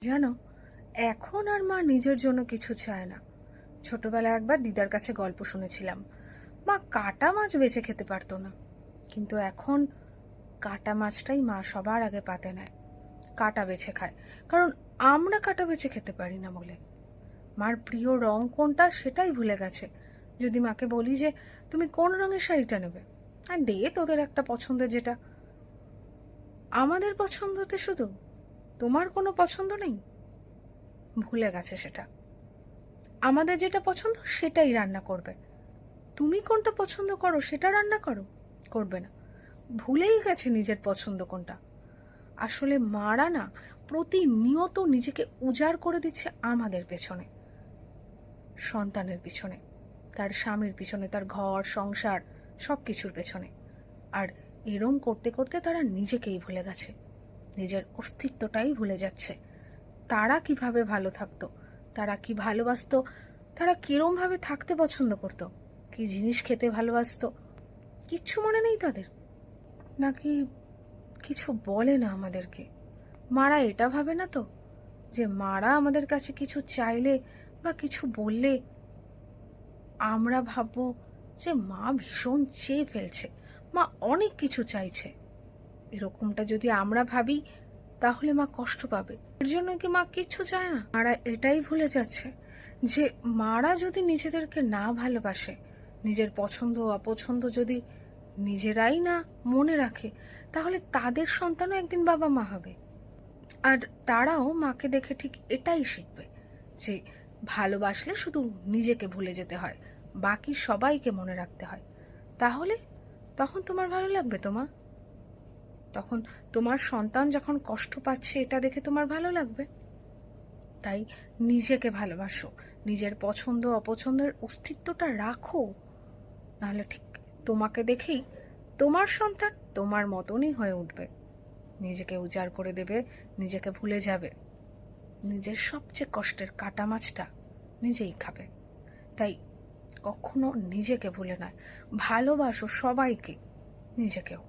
জানো, এখন আর মা নিজের জন্য কিছু চায় না। ছোটবেলায় একবার দিদার কাছে গল্প শুনেছিলাম, মা কাটা মাছ বেছে খেতে পারতো না, কিন্তু এখন কাটা মাছটাই মা সবার আগে পাতে নেয়, কাটা বেছে খায়। কারণ আমরা কাটা বেছে খেতে পারি না বলে। মার প্রিয় রং কোনটা সেটাই ভুলে গেছে। যদি মাকে বলি যে তুমি কোন রঙের শাড়িটা নেবে, আর দে তোদের একটা পছন্দের, যেটা আমাদের পছন্দতে শুধু তোমার কোনো পছন্দ নেই, ভুলে গেছে সেটা। আমাদের যেটা পছন্দ সেটাই রান্না করবে, তুমি কোনটা পছন্দ করো সেটা রান্না করো, করবে না। ভুলেই গেছে নিজের পছন্দ কোনটা। আসলে মারা না প্রতিনিয়ত নিজেকে উজাড় করে দিচ্ছে আমাদের পেছনে, সন্তানের পিছনে, তার স্বামীর পিছনে, তার ঘর সংসার সব কিছুর পেছনে। আর এরম করতে করতে তারা নিজেকেই ভুলে গেছে, নিজের অস্তিত্বটাই ভুলে যাচ্ছে। তারা কিভাবে ভালো থাকতো, তারা কি ভালোবাসতো, তারা কিরম ভাবে থাকতে পছন্দ করত, কি জিনিস খেতে ভালোবাসতো, কিচ্ছু মনে নেই তাদের। নাকি কিছু বলে না আমাদেরকে? মারা এটা ভাবে না তো যে মারা আমাদের কাছে কিছু চাইলে বা কিছু বললে আমরা ভাববো যে মা ভীষণ চেয়ে ফেলছে, মা অনেক কিছু চাইছে। এরকমটা যদি আমরা ভাবি তাহলে মা কষ্ট পাবে। এর জন্য কি মা কিচ্ছু চায় না? মারা এটাই ভুলে যাচ্ছে যে মারা যদি নিজেদেরকে না ভালোবাসে, নিজের পছন্দ অপছন্দ যদি নিজেরাই না মনে রাখে, তাহলে তাদের সন্তানও একদিন বাবা মা হবে। আর তারাও মাকে দেখে ঠিক এটাই শিখবে যে ভালোবাসলে শুধু নিজেকে ভুলে যেতে হয়, বাকি সবাইকে মনে রাখতে হয়। তাহলে তখন তোমার ভালো লাগবে? তখন তোমার সন্তান যখন কষ্ট পাচ্ছে এটা দেখে তোমার ভালো লাগবে? তাই নিজেকে ভালোবাসো, নিজের পছন্দ অপছন্দের অস্তিত্বটা রাখো। নাহলে ঠিক তোমাকে দেখেই তোমার সন্তান তোমার মতনই হয়ে উঠবে, নিজেকে উজাড় করে দেবে, নিজেকে ভুলে যাবে, নিজের সবচেয়ে কষ্টের কাটা মাছটা নিজেই খাবে। তাই কখনো নিজেকে ভুলে নয়, ভালোবাসো সবাইকে, নিজেকেও।